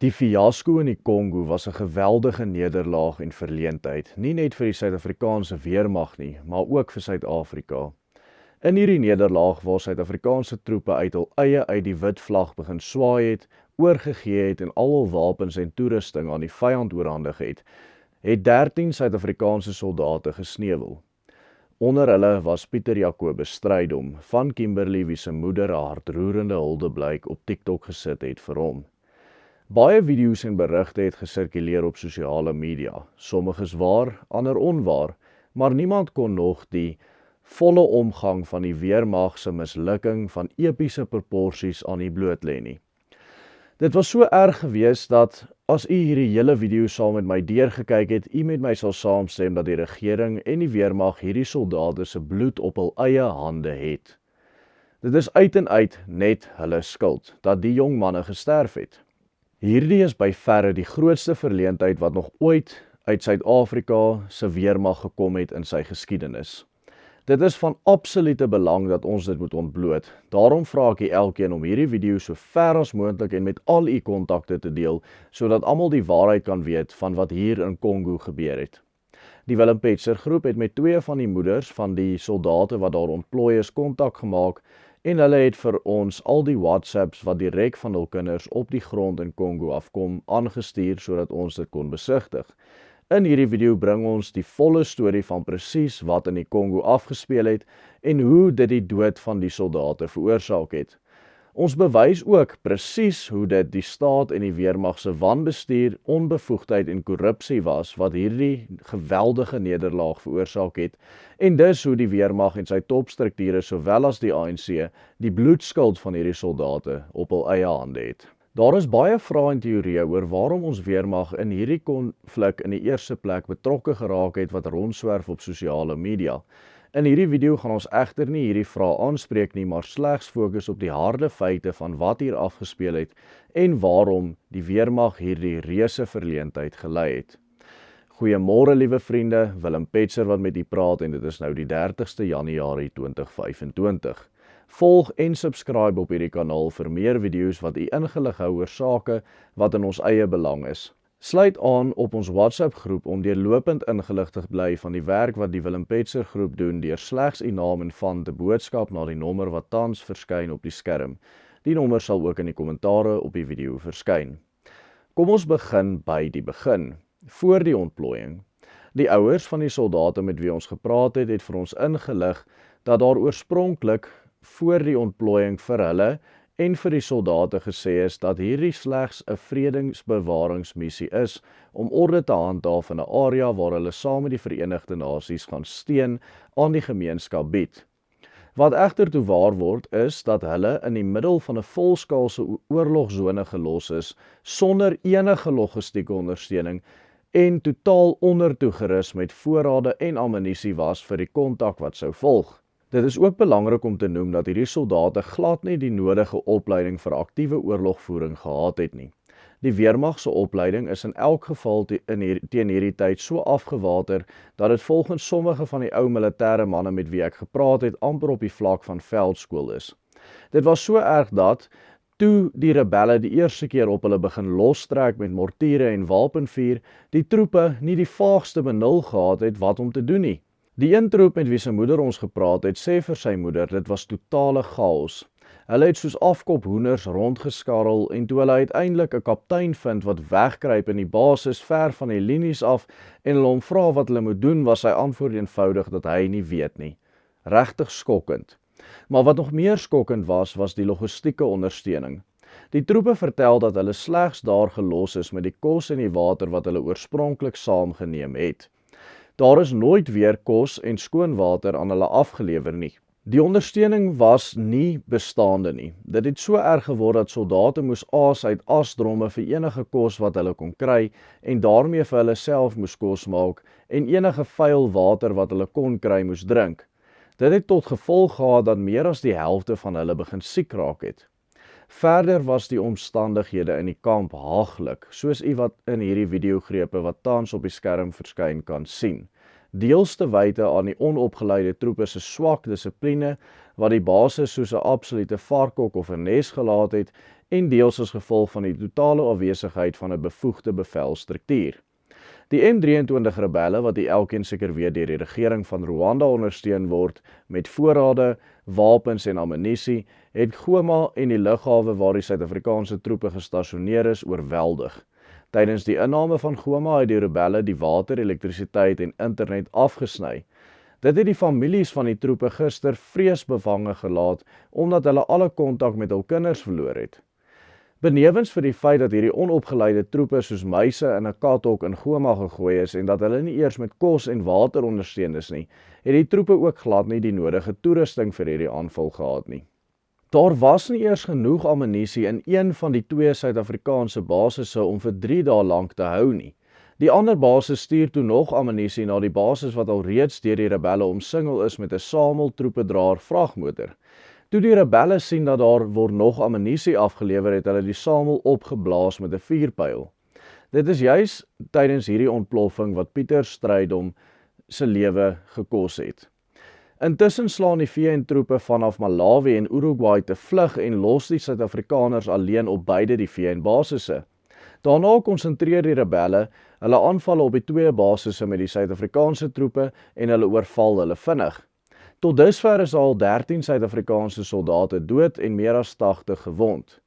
Die fiasco in die Kongo was 'n geweldige nederlaag en verleentheid, nie net vir die Suid-Afrikaanse weermag nie, maar ook vir Suid-Afrika. In hierdie nederlaag waar Suid-Afrikaanse troepe uit hul eie uit die wit vlag begin swaai het, oorgegee het en al hul wapens en toerusting aan die vyand oorhandig het 13 Suid-Afrikaanse soldate gesneuwel. Onder hulle was Pieter Jacobus Strydom van Kimberley wie se moeder 'n hartroerende huldeblyk op TikTok gesit het vir hom. Baie video's en berigte het gesirkuleer op sosiale media, sommiges waar, ander onwaar, maar niemand kon nog die volle omgang van die weermag se mislukking van epiese proporsies aan u bloot lê nie. Dit was so erg gewees dat as u hierdie hele video saam met my deurgekyk het, u met my sal saamstem dat die regering en die weermag hierdie soldate se bloed op hul eie hande het. Dit is uit en uit net hulle skuld dat die jong manne gesterf het. Hierdie is by verre die grootste verleentheid wat nog ooit uit Suid-Afrika se weermag gekom het in sy geskiedenis. Dit is van absolute belang dat ons dit moet ontbloot. Daarom vra ek elkeen om hierdie video so ver as moontlik en met al u kontakte te deel, sodat almal die waarheid kan weet van wat hier in Kongo gebeur het. Die Willem Petzer groep het met 2 van die moeders van die soldate wat daar ontplooi is kontak gemaak en hulle het vir ons al die WhatsApps wat direk van hul kinders op die grond in Kongo afkom aangestuur sodat ons dit kon besigtig. In hierdie video bring ons die volle storie van presies wat in die Kongo afgespeel het en hoe dit die dood van die soldate veroorsaak het. Ons bewys ook presies hoe dit die staat en die weermag se wanbestuur, onbevoegdheid en korrupsie was wat hierdie geweldige nederlaag veroorsaak het en dus hoe die weermag en sy topstrukture sowel as die ANC die bloedskuld van hierdie soldate op hul eie hande het. Daar is baie vrae en teorieë oor waarom ons weermag in hierdie konflik in die eerste plek betrokke geraak het wat rondswerf op sosiale media. In hierdie video gaan ons egter nie hierdie vrae aanspreek nie, maar slegs fokus op die harde feite van wat hier afgespeel het en waarom die weermag hierdie reuse verleentheid gelei het. Goeiemôre liewe vriende, Willem Petzer wat met u praat en dit is nou die 30ste Januarie 2025. Volg en subscribe op hierdie kanaal vir meer video's wat u ingelig hou oor sake wat in ons eie belang is. Sluit aan op ons WhatsApp groep om deurlopend ingelig te bly van die werk wat die Willem Petzer groep doen deur slegs u naam en van te boodskap na die nommer wat tans verskyn op die skerm. Die nommer sal ook in die kommentare op die video verskyn. Kom ons begin by die begin, voor die ontplooiing. Die ouers van die soldate met wie ons gepraat het vir ons ingelig dat daar oorspronklik voor die ontplooiing vir hulle en vir die soldate gesê is dat hierdie slegs 'n vredesbewaringsmissie is om orde te handhaaf in 'n area waar hulle saam met die Verenigde Nasies gaan steun aan die gemeenskap bied. Wat egter toe waar word is dat hulle in die middel van 'n volskaalse oorlogsone gelos is sonder enige logistieke ondersteuning en totaal ondertoegerus met voorrade en ammunisie was vir die kontak wat sou volg. Dit is ook belangrik om te noem dat hierdie soldate glad nie die nodige opleiding vir aktiewe oorlogvoering gehad het nie. Die weermag se opleiding is in elk geval teen hierdie tyd so afgewater dat dit volgens sommige van die ou militêre manne met wie ek gepraat het amper op die vlak van veldskool is. Dit was so erg dat toe die rebelle die eerste keer op hulle begin lostrek met mortiere en wapenvuur, die troepe nie die vaagste benul gehad het wat om te doen nie. Die een troep met wie sy moeder ons gepraat het, sê vir sy moeder, dit was totale chaos. Hulle het soos afkop hoenders rondgeskarrel en toe hulle uiteindelik 'n kaptein vind wat wegkruip in die basis ver van die linies af en hulle hom vra wat hulle moet doen, was sy antwoord eenvoudig dat hy nie weet nie. Regtig skokkend. Maar wat nog meer skokkend was die logistieke ondersteuning. Die troepe vertel dat hulle slegs daar gelos is met die kos en die water wat hulle oorspronklik saamgeneem het. Daar is nooit weer kos en skoon water aan hulle afgelewer nie. Die ondersteuning was nie bestaande nie. Dit het so erg geword dat soldate moes aas uit asdromme vir enige kos wat hulle kon kry en daarmee vir hulle self moes kos maak en enige vuil water wat hulle kon kry moes drink. Dit het tot gevolg gehad dat meer as die helfte van hulle begin siek raak het. Verder was die omstandighede in die kamp haaglik, soos u wat in hierdie videogrepe wat tans op die skerm verskyn kan sien. Deels te wyte aan die onopgeleide troepe se swak dissipline wat die basis soos 'n absolute varkhok of 'n nes gelaat het en deels as gevolg van die totale afwesigheid van 'n bevoegde bevelstruktuur. Die M23 rebelle, wat die elkeen seker weet deur die regering van Rwanda ondersteun word met voorrade, wapens en ammunisie, het Goma en die lughawe waar die Suid-Afrikaanse troepe gestasioneer is, oorweldig. Tydens die inname van Goma het die rebelle die water, elektrisiteit en internet afgesny. Dit het die families van die troepe gister vreesbevange gelaat, omdat hulle alle kontak met hul kinders verloor het. Benewens vir die feit dat hierdie onopgeleide troepe soos muise in 'n kathok in Goma gegooi is en dat hulle nie eers met kos en water ondersteun is nie, het die troepe ook glad nie die nodige toerusting vir hierdie aanval gehad nie. Daar was nie eers genoeg ammunisie in een van die 2 Suid-Afrikaanse basisse om vir 3 dae lank te hou nie. Die ander basis stuur toe nog ammunisie na die basis wat al reeds deur die rebelle omsingel is met 'n sameltroepedraer vragmotor. Toe die rebelle sien dat daar word nog ammunisie afgelewer, het hulle die samel opgeblaas met 'n vuurpyl. Dit is juis tydens hierdie ontploffing wat Pieter Strydom se lewe gekos het. Intussen slaan die VN-troepe vanaf Malawi en Uruguay te vlug en los die Suid-Afrikaners alleen op beide die VN-basisse. Daarna konsentreer die rebelle hulle aanvalle op die 2 basisse met die Suid-Afrikaanse troepe en hulle oorval hulle vinnig. Tot dusver is al 13 Suid-Afrikaanse soldate dood en meer as 80 gewond.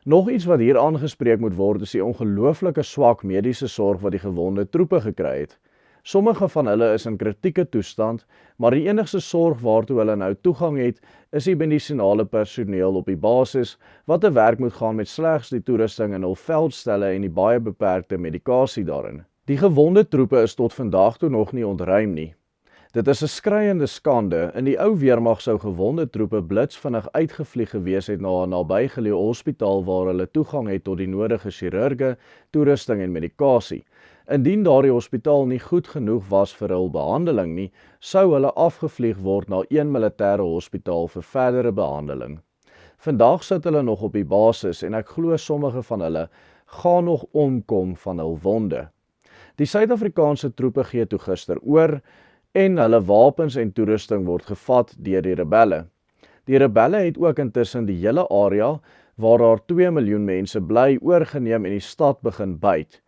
Nog iets wat hier aangespreek moet word is die ongelooflike swak mediese sorg wat die gewonde troepe gekry het. Sommige van hulle is in kritieke toestand, maar die enigste sorg waartoe hulle nou toegang het, is die medisinale personeel op die basis, wat te werk moet gaan met slegs die toerusting in hul veldstelle en die baie beperkte medikasie daarin. Die gewonde troepe is tot vandag toe nog nie ontruim nie. Dit is 'n skreiende skande. In die ou weermag sou gewonde troepe blitsvinnig uitgevlieg gewees het na 'n nabygeleë hospitaal waar hulle toegang het tot die nodige chirurge, toerusting en medikasie. Indien daardie hospitaal nie goed genoeg was vir hul behandeling nie, sou hulle afgevlieg word na een militêre hospitaal vir verdere behandeling. Vandag sit hulle nog op die basis en ek glo sommige van hulle gaan nog omkom van hul wonde. Die Suid-Afrikaanse troepe gee toe gister oor en hulle wapens en toerusting word gevat deur die rebelle. Die rebelle het ook intussen die hele area waar daar 2 miljoen mense bly oorgeneem en die stad begin byt.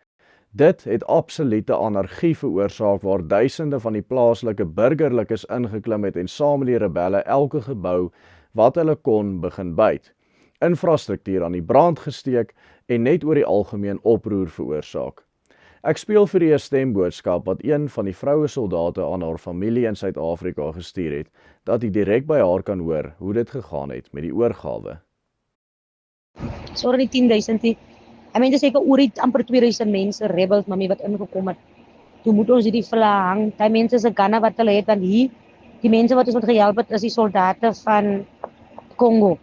Dit het absolute anargie veroorsaak waar duisende van die plaaslike burgerlikes ingeklim het en saam met die rebelle elke gebou wat hulle kon begin byt. Infrastruktuur aan die brand gesteek en net oor die algemeen oproer veroorsaak. Ek speel vir u 'n stemboodskap wat een van die vroue soldate aan haar familie in Suid-Afrika gestuur het, dat u direk by haar kan hoor hoe dit gegaan het met die oorgawe. Sorry die 10.000 nie. Ek meen, dis seker oor die amper 2000 mense, rebels, mami, wat ingekom het. Toe moet ons hierdie vla hang. Die mense se gunne wat hulle het, want hier, die mense wat ons met gehelp het, is die soldate van Kongo.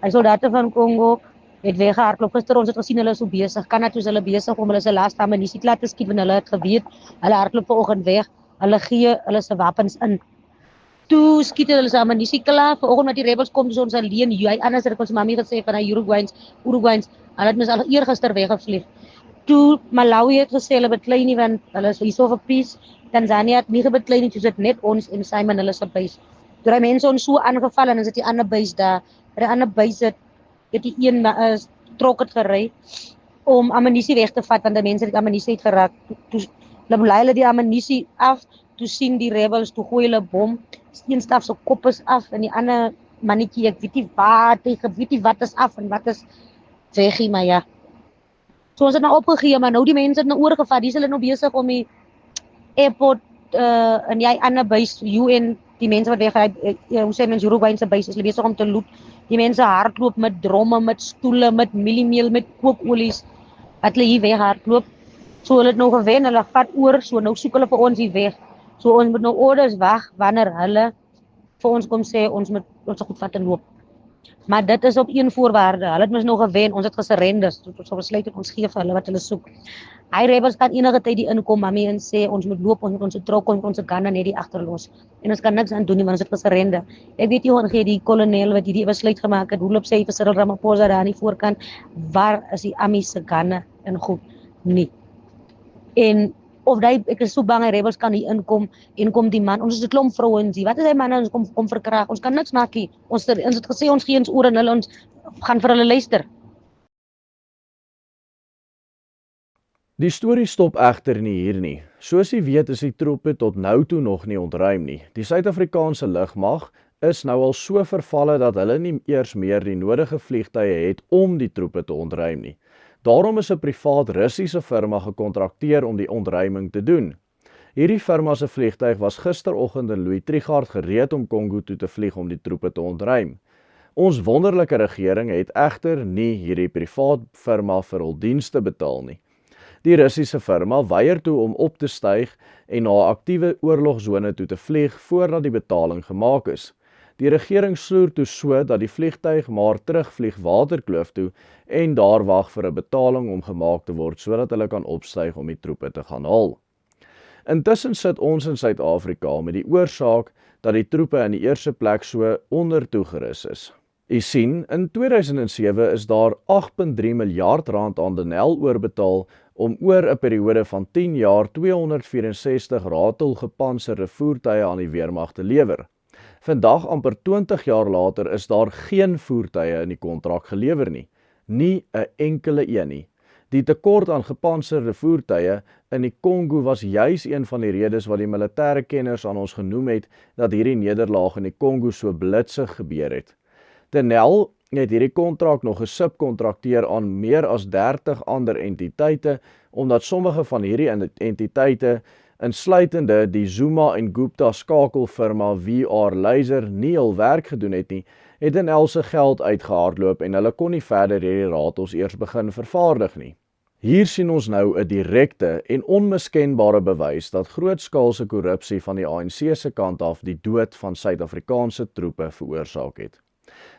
Die soldate van Kongo het weggehardloop. Gister ons het gesien hulle is so besig. Kanada is hulle besig om hulle se laaste ammunisie klaar te skiet, want hulle het geweet, hulle hardloop vanoggend weg. Hulle gee hulle se wapens in. Toe skiet hulle se ammunisie klaar. Vanoggend met die rebels kom ons alleen. Jy anders het ons mami gesê van die Uruguayans, hulle het mens al eergister weggevlieg. Toe Malawi het gesê hulle beklei nie want hulle is hierso vir peace. Tanzania het nie gebeklei nie, soos dit net ons en Simon hulle se base. Toe die mense ons so aangeval en dan is dit die ander base daar. Die ander base het die een trok het gery om ammunisie weg te vat want die mense het ammunisie het geraak. Toe lei hulle die ammunisie af, toe sien die rebels, toe gooi hulle bom, een staf se kop is af en die ander mannetjie, ek weet nie wat is af en wat is weg, maar ja. So ons het nou opgegee, maar nou die mense het nou oorgevat, die is hulle nou besig om die airport en die ander base, UN, die mense wat wegry, hoe sê mens, Uruguay se base, is hulle besig om te loot. Die mense hardloop met dromme, met stoele, met mieliemeel, met kookolies, wat hulle hier weg hardloop. So hulle het nou gewen, hulle vat oor, so nou soek hulle vir ons hier weg. So ons moet nou orders wag wanneer hulle vir ons kom sê, ons moet ons goed vat en loop. Maar dit is op een voorwaarde, hulle het ons nou gewen, ons het gesurrender, ons besluit ons gee vir hulle wat hulle soek. Hy rebels kan enige tyd die inkom, mami, en sê, ons moet loop, ons moet ons trok, ons moet ons gunne net die agterlos. En ons kan niks aan doen nie, want ons het gesurrender. Ek weet nie hoe gee die kolonel wat hierdie besluit gemaak het, hoe loop sy vir Cyril Ramaphosa daar aan die voorkant, waar is die Ami se gunne en goed, nie. En of ek is so bang hy rebels kan hier inkom en kom die man, ons is 'n klomp vrouens hier. Wat is hy man ons kom verkrag? Ons kan niks maak hier. Ons het gesê ons gee ons oor en hulle ons gaan vir hulle luister. Die storie stop egter nie hier nie. Soos jy weet is die troepe tot nou toe nog nie ontruim nie. Die Suid-Afrikaanse lugmag is nou al so vervalle dat hulle nie eers meer die nodige vliegtuie het om die troepe te ontruim nie. Daarom is 'n privaat Russiese firma gekontrakteer om die ontruiming te doen. Hierdie firma se vliegtuig was gisteroggend in Louis Trichardt gereed om Kongo toe te vlieg om die troepe te ontruim. Ons wonderlike regering het egter nie hierdie privaat firma vir hul dienste betaal nie. Die Russiese firma weier toe om op te styg en na 'n aktiewe oorlogsone toe te vlieg voordat die betaling gemaak is. Die regering sloer toe so dat die vliegtuig maar terugvlieg Waterkloof toe en daar wag vir 'n betaling om gemaak te word sodat hulle kan opstyg om die troepe te gaan haal. Intussen sit ons in Suid-Afrika met die oorsaak dat die troepe in die eerste plek so ondertoegerus is. U sien, in 2007 is daar 8.3 miljard rand aan Denel oorbetaal om oor 'n periode van 10 jaar 264 ratelgepantserde voertuie aan die weermag te lewer. Vandag, amper 20 jaar later, is daar geen voertuie in die kontrak gelewer nie. Nie 'n enkele een nie. Die tekort aan gepantserde voertuie in die Kongo was juis een van die redes wat die militêre kenners aan ons genoem het dat hierdie nederlaag in die Kongo so blitsig gebeur het. Denel het hierdie kontrak nog gesubkontrakteer aan meer as 30 ander entiteite, omdat sommige van hierdie entiteite, insluitende die Zuma en Gupta skakelfirma VR Laser, nie hul werk gedoen het nie, het Denel se geld uitgehardloop en hulle kon nie verder hierdie ratels eers begin vervaardig nie. Hier sien ons nou 'n direkte en onmiskenbare bewys dat grootskaalse korrupsie van die ANC se kant af die dood van Suid-Afrikaanse troepe veroorsaak het.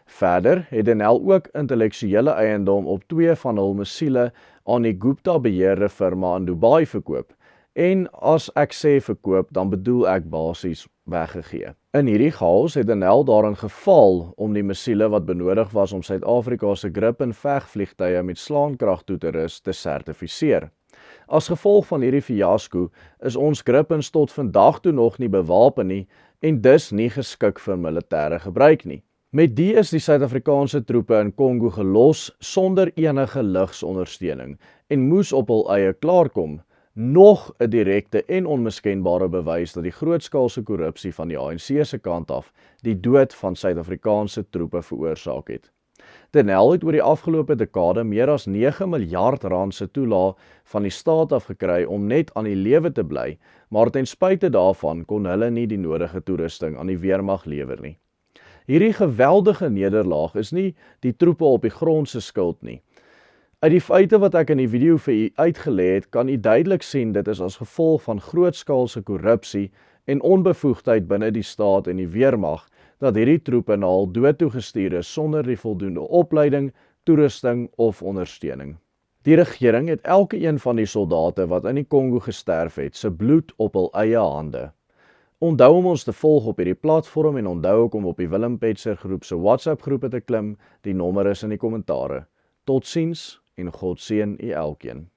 Verder het Denel ook intellektuele eiendom op 2 van hul missiele aan die Gupta beheerde firma in Dubai verkoop. En as ek sê verkoop, dan bedoel ek basies weggegee. In hierdie chaos het Denel daarin gefaal om die missiele wat benodig was om Suid-Afrika se Gripen vegvliegtuie met slaankrag toe te rus te sertifiseer. As gevolg van hierdie fiasco is ons Gripens tot vandag toe nog nie bewapen nie en dus nie geskik vir militêre gebruik nie. Met die is die Suid-Afrikaanse troepe in Kongo gelos sonder enige lugsondersteuning en moes op hul eie klaarkom. Nog 'n direkte en onmiskenbare bewys dat die grootskaalse korrupsie van die ANC se kant af die dood van Suid-Afrikaanse troepe veroorsaak het. Denel het oor die afgelope dekade meer as 9 miljard rand se toelaag van die staat af gekry om net aan die lewe te bly, maar ten spyte daarvan kon hulle nie die nodige toerusting aan die weermag lewer nie. Hierdie geweldige nederlaag is nie die troepe op die grond se skuld nie. Uit die feite wat ek in die video vir u uitgelê het, kan u duidelik sien dit is as gevolg van grootskaalse korrupsie en onbevoegdheid binne die staat en die weermag dat hierdie troepe na hul dood toegestuur is sonder die voldoende opleiding, toerusting of ondersteuning. Die regering het elke een van die soldate wat in die Kongo gesterf het, se bloed op hul eie hande. Onthou om ons te volg op hierdie platform en onthou ook om op die Willem Petzer groep se WhatsApp groepe te klim, die nommer is in die kommentare. Totsiens en God seën u elkeen.